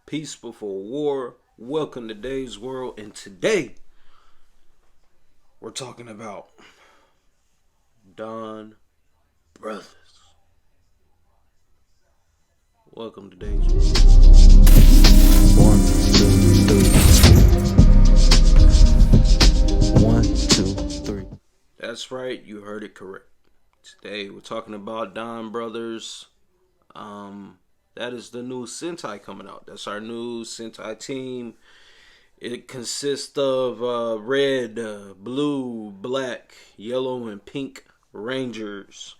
Peace before war. Welcome to today's world, and today we're talking about Don Brothers. Welcome to today's world. 1, 2, 3. 1, 2, 3. That's right, you heard it correct. Today we're talking about Don Brothers. That is the new Sentai coming out. That's our new Sentai team. It consists of red, blue, black, yellow, and pink Rangers.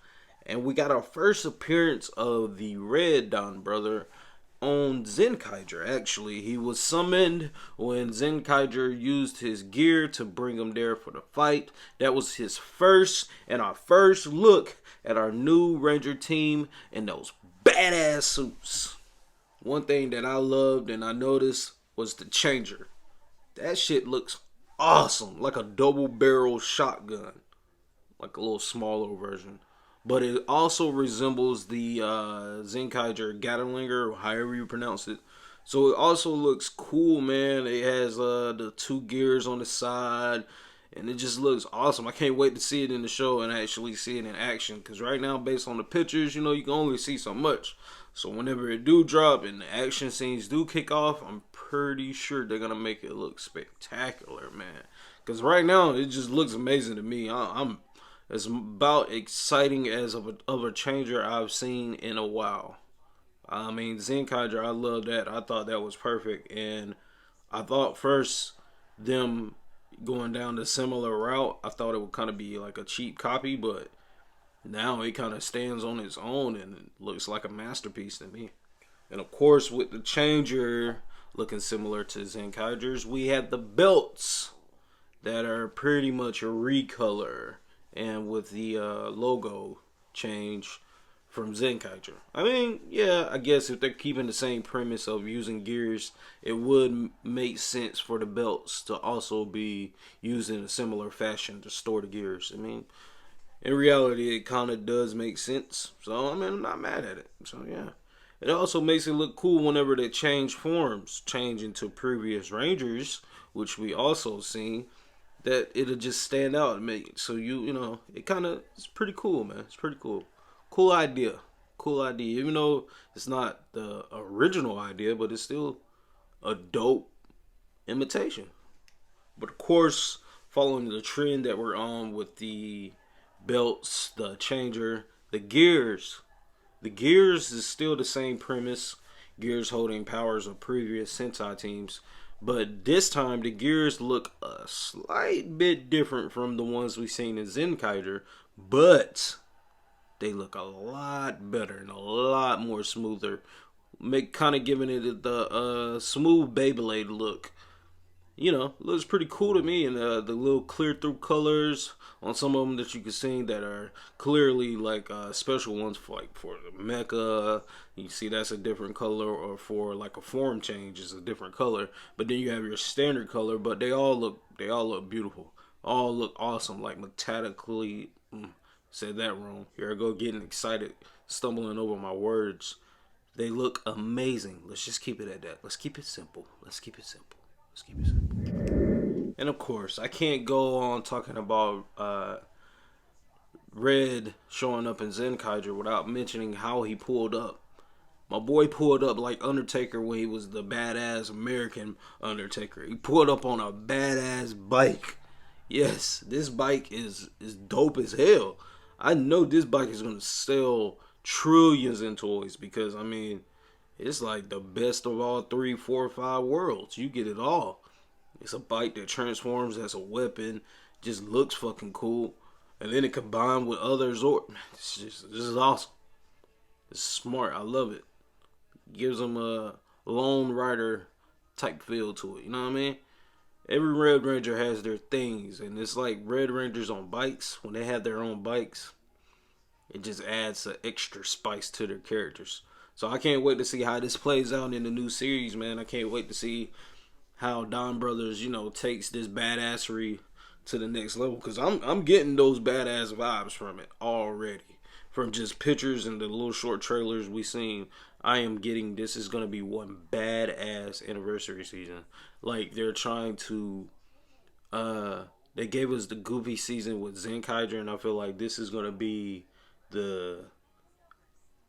And we got our first appearance of the red Don Brother on Kaijur. Actually, he was summoned when Kaijur used his gear to bring him there for the fight. That was his first and our first look at our new Ranger team in those badass suits. One thing that I loved and I noticed was the changer. That shit looks awesome, like a double barrel shotgun, like a little smaller version. But it also resembles the Zenkaiger Gatlinger, or however you pronounce it. So it also looks cool, man. It has the two gears on the side, and it just looks awesome. I can't wait to see it in the show and actually see it in action. Because right now, based on the pictures, you can only see so much. So whenever it do drop and the action scenes do kick off, I'm pretty sure they're going to make it look spectacular, man. Because right now, it just looks amazing to me. I'm It's about exciting as of a changer I've seen in a while. I mean, Zenkaiger, I love that. I thought that was perfect. And I thought first them going down the similar route, I thought it would kind of be like a cheap copy. But now it kind of stands on its own and it looks like a masterpiece to me. And of course, with the changer looking similar to Zenkaiger's, we have the belts that are pretty much a recolor. And with the logo change from Zenkaiger. I mean, yeah, I guess if they're keeping the same premise of using gears, it would make sense for the belts to also be used in a similar fashion to store the gears. I mean, in reality, it kind of does make sense. So, I mean, I'm not mad at it. So, yeah. It also makes it look cool whenever they change forms, change into previous Rangers, which we also seen. That it'll just stand out and make it. So it's pretty cool, man. It's pretty cool. Cool idea. Even though it's not the original idea, but it's still a dope imitation. But of course, following the trend that we're on with the belts, the changer, the gears. The gears is still the same premise. Gears holding powers of previous Sentai teams. But this time, the gears look a slight bit different from the ones we've seen in Zenkaiger, but they look a lot better and a lot more smoother, kind of giving it the smooth Beyblade look. Looks pretty cool to me, and the little clear through colors on some of them that you can see that are clearly like special ones for the mecha. You see that's a different color, or for like a form change is a different color. But then you have your standard color, but they all look beautiful. All look awesome, like metallically. Said that wrong. Here I go getting excited, stumbling over my words. They look amazing. Let's just keep it at that. Let's keep it simple. And of course, I can't go on talking about Red showing up in Zenkaiger without mentioning how he pulled up. My boy pulled up like Undertaker when he was the badass American Undertaker. He pulled up on a badass bike. Yes, this bike is dope as hell. I know this bike is going to sell trillions in toys because, I mean, it's like the best of all 3, 4, 5 worlds. You get it all. It's a bike that transforms as a weapon. Just looks fucking cool. And then it combined with other Zord. This is awesome. It's smart. I love it. Gives them a Lone Rider type feel to it. You know what I mean? Every Red Ranger has their things. And it's like Red Rangers on bikes. When they have their own bikes, it just adds an extra spice to their characters. So I can't wait to see how this plays out in the new series, man. I can't wait to see how Don Brothers, takes this badassery to the next level. Because I'm getting those badass vibes from it already. from just pictures and the little short trailers we seen, I am getting this is gonna be one badass anniversary season. Like they're trying to, they gave us the Goofy season with Zen Kaijur, and I feel like this is gonna be the.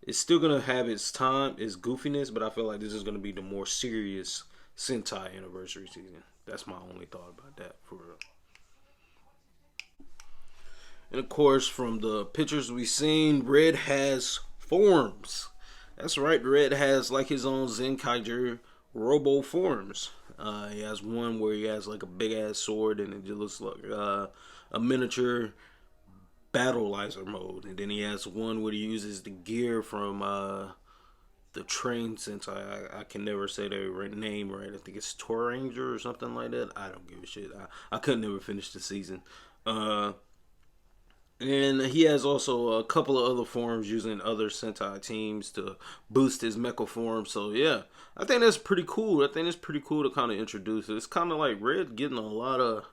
It's still gonna have its time, its goofiness, but I feel like this is gonna be the more serious Sentai anniversary season. That's my only thought about that for real. And of course, from the pictures we've seen, Red has forms. That's right, Red has like his own Zenkaiger robo forms. He has one where he has like a big ass sword and it just looks like a miniature battleizer mode. And then he has one where he uses the gear from the train Sentai. I can never say their name right. I think it's Toranger or something like that. I don't give a shit. I couldn't never finish the season. And he has also a couple of other forms using other Sentai teams to boost his mecha form. So yeah, I think that's pretty cool. I think it's pretty cool to kind of introduce it. It's kind of like Red getting a lot of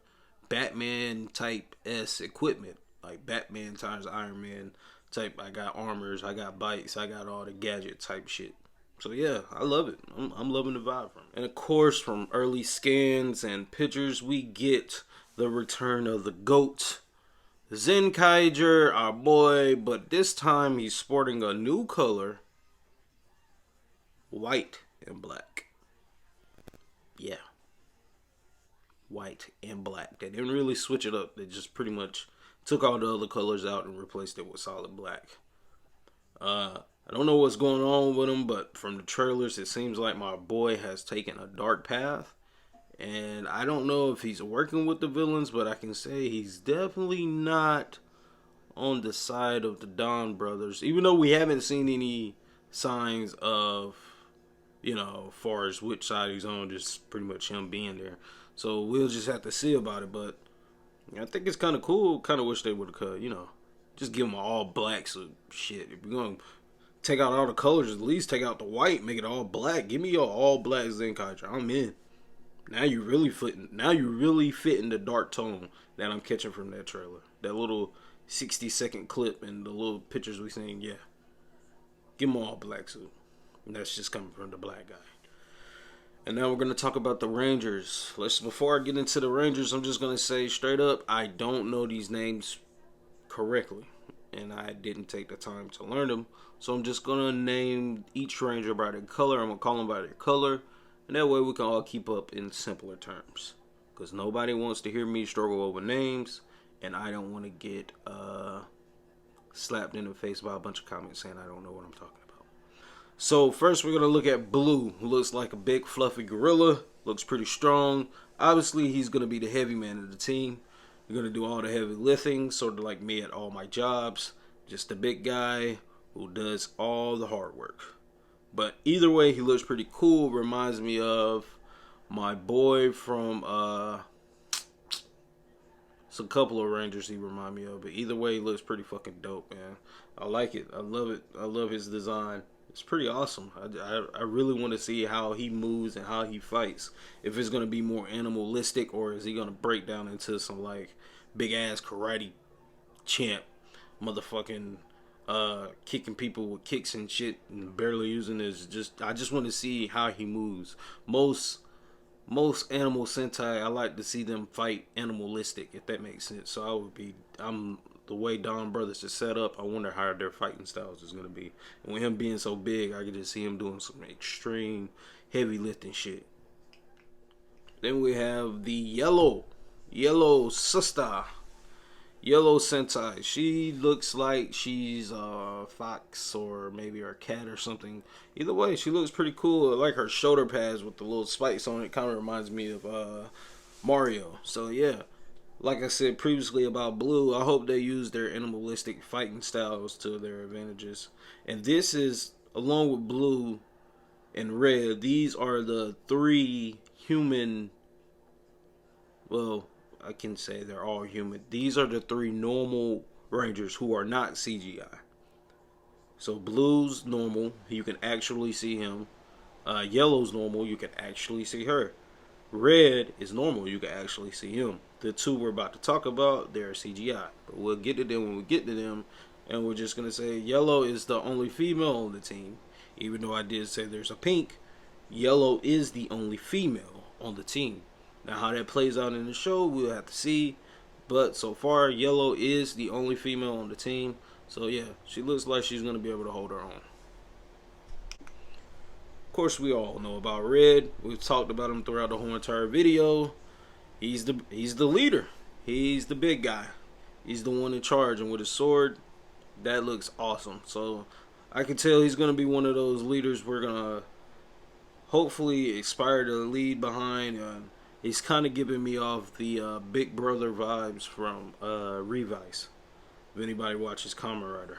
Batman type S equipment, like Batman times Iron Man type. I got armors, I got bikes, I got all the gadget type shit. So yeah, I love it. I'm loving the vibe from it. And of course, from early scans and pictures, we get the return of the GOAT. Zenkaiger, our boy, but this time he's sporting a new color, white and black. Yeah, white and black. They didn't really switch it up. They just pretty much took all the other colors out and replaced it with solid black. I don't know what's going on with him, but from the trailers, it seems like my boy has taken a dark path. And I don't know if he's working with the villains, but I can say he's definitely not on the side of the Donbrothers. Even though we haven't seen any signs of, far as which side he's on, just pretty much him being there. So we'll just have to see about it. But I think it's kind of cool. Kind of wish they would have, just give him an all black. So shit, if you're going to take out all the colors, at least take out the white, make it all black. Give me your all black Zenkaiger. I'm in. Now you really fit in the dark tone that I'm catching from that trailer. That little 60-second clip and the little pictures we seen, yeah. Give him all black suit. And that's just coming from the black guy. And now we're going to talk about the Rangers. Before I get into the Rangers, I'm just going to say straight up, I don't know these names correctly. And I didn't take the time to learn them. So I'm just going to name each Ranger by their color. I'm going to call them by their color. And that way we can all keep up in simpler terms. Because nobody wants to hear me struggle over names. And I don't want to get slapped in the face by a bunch of comments saying I don't know what I'm talking about. So first we're going to look at Blue. Who looks like a big fluffy gorilla. Looks pretty strong. Obviously he's going to be the heavy man of the team. He's going to do all the heavy lifting. Sort of like me at all my jobs. Just a big guy who does all the hard work. But either way, he looks pretty cool. Reminds me of my boy from it's a couple of Rangers he remind me of. But either way, he looks pretty fucking dope, man. I like it. I love it. I love his design. It's pretty awesome. I really want to see how he moves and how he fights. If it's going to be more animalistic or is he going to break down into some like big ass karate champ motherfucking kicking people with kicks and shit and barely using his I just want to see how he moves. Most animal Sentai, I like to see them fight animalistic, if that makes sense. So the way Donbrothers is set up, I wonder how their fighting styles is gonna be. And with him being so big, I can just see him doing some extreme heavy lifting shit. Then we have the yellow sister. Yellow Sentai. She looks like she's a fox or maybe a cat or something. Either way, she looks pretty cool. I like her shoulder pads with the little spikes on it. Kind of reminds me of Mario. So yeah, like I said previously about Blue, I hope they use their animalistic fighting styles to their advantages. And this is, along with Blue and Red, these are the three human, well, I can say they're all human. These are the three normal Rangers who are not CGI. So Blue's normal, you can actually see him. Yellow's normal, you can actually see her. Red is normal, you can actually see him. The two we're about to talk about, they're CGI. But we'll get to them when we get to them. And we're just going to say yellow is the only female on the team. Even though I did say there's a pink, yellow is the only female on the team. Now, how that plays out in the show, we'll have to see. But so far, yellow is the only female on the team. So, yeah, she looks like she's going to be able to hold her own. Of course, we all know about red. We've talked about him throughout the whole entire video. He's the leader. He's the big guy. He's the one in charge. And with his sword, that looks awesome. So I can tell he's going to be one of those leaders we're going to hopefully aspire to lead behind. He's kind of giving me off the Big Brother vibes from Revice, if anybody watches Kamen Rider.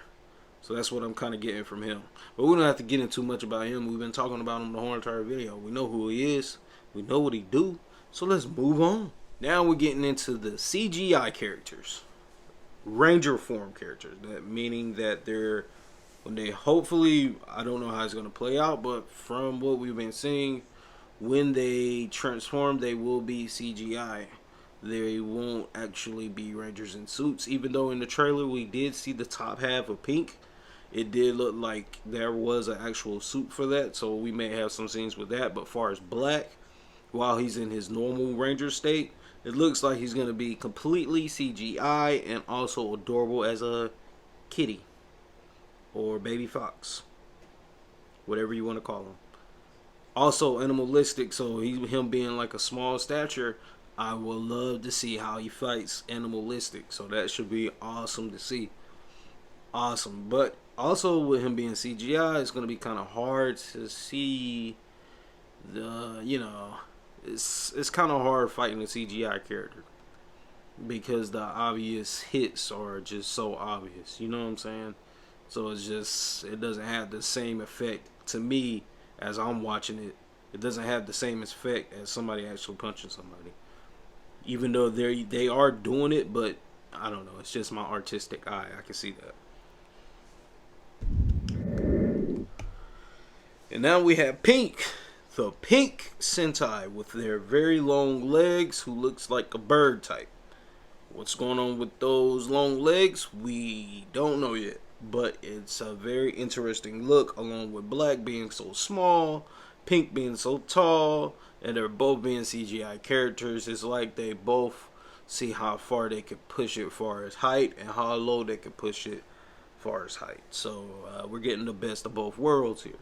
So that's what I'm kind of getting from him. But we don't have to get into much about him. We've been talking about him the whole entire video. We know who he is. We know what he do. So let's move on. Now we're getting into the CGI characters. Ranger form characters. That meaning that they're, when they hopefully, I don't know how it's going to play out, but from what we've been seeing, when they transform, they will be CGI. They won't actually be Rangers in suits. Even though in the trailer we did see the top half of pink, it did look like there was an actual suit for that. So we may have some scenes with that. But as far as black, while he's in his normal Ranger state, it looks like he's going to be completely CGI and also adorable as a kitty or baby fox, whatever you want to call him. Also animalistic, so him being like a small stature, I would love to see how he fights animalistic. So that should be awesome to see. Awesome. But also with him being CGI, it's going to be kind of hard to see the, it's kind of hard fighting a CGI character because the obvious hits are just so obvious. You know what I'm saying? So it doesn't have the same effect to me as I'm watching it. It doesn't have the same effect as somebody actually punching somebody. Even though they are doing it, but I don't know. It's just my artistic eye. I can see that. And now we have Pink, the Pink Sentai with their very long legs, who looks like a bird type. What's going on with those long legs? We don't know yet. But it's a very interesting look, along with black being so small, pink being so tall, and they're both being CGI characters. It's like they both see how far they could push it as far as height and how low they could push it as far as height. So we're getting the best of both worlds here.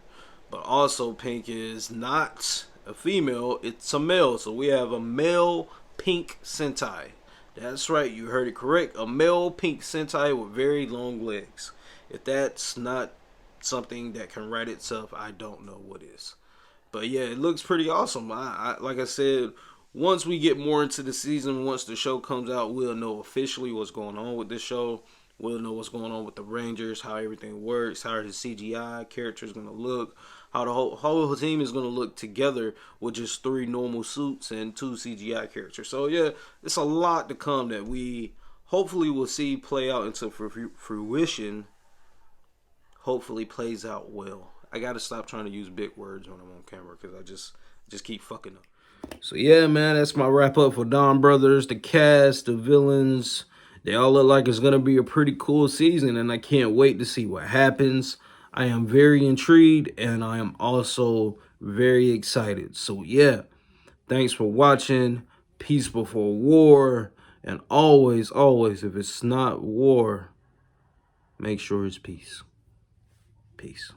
But also Pink is not a female, it's a male. So we have a male Pink Sentai. That's right, you heard it correct. A male Pink Sentai with very long legs. If that's not something that can write itself, I don't know what is. But yeah, it looks pretty awesome. Like I said, once we get more into the season, once the show comes out, we'll know officially what's going on with this show. We'll know what's going on with the Rangers, how everything works, how the CGI character is going to look, how the whole team is going to look together with just 3 normal suits and 2 CGI characters. So yeah, it's a lot to come that we hopefully will see play out into fruition. Hopefully plays out well. I gotta stop trying to use big words when I'm on camera because I just keep fucking up. So yeah, man, that's my wrap up for Donbrothers. The cast, the villains, they all look like it's gonna be a pretty cool season, and I can't wait to see what happens. I am very intrigued, and I am also very excited. So yeah, thanks for watching. Peace before war, and always, if it's not war, make sure it's peace. Peace.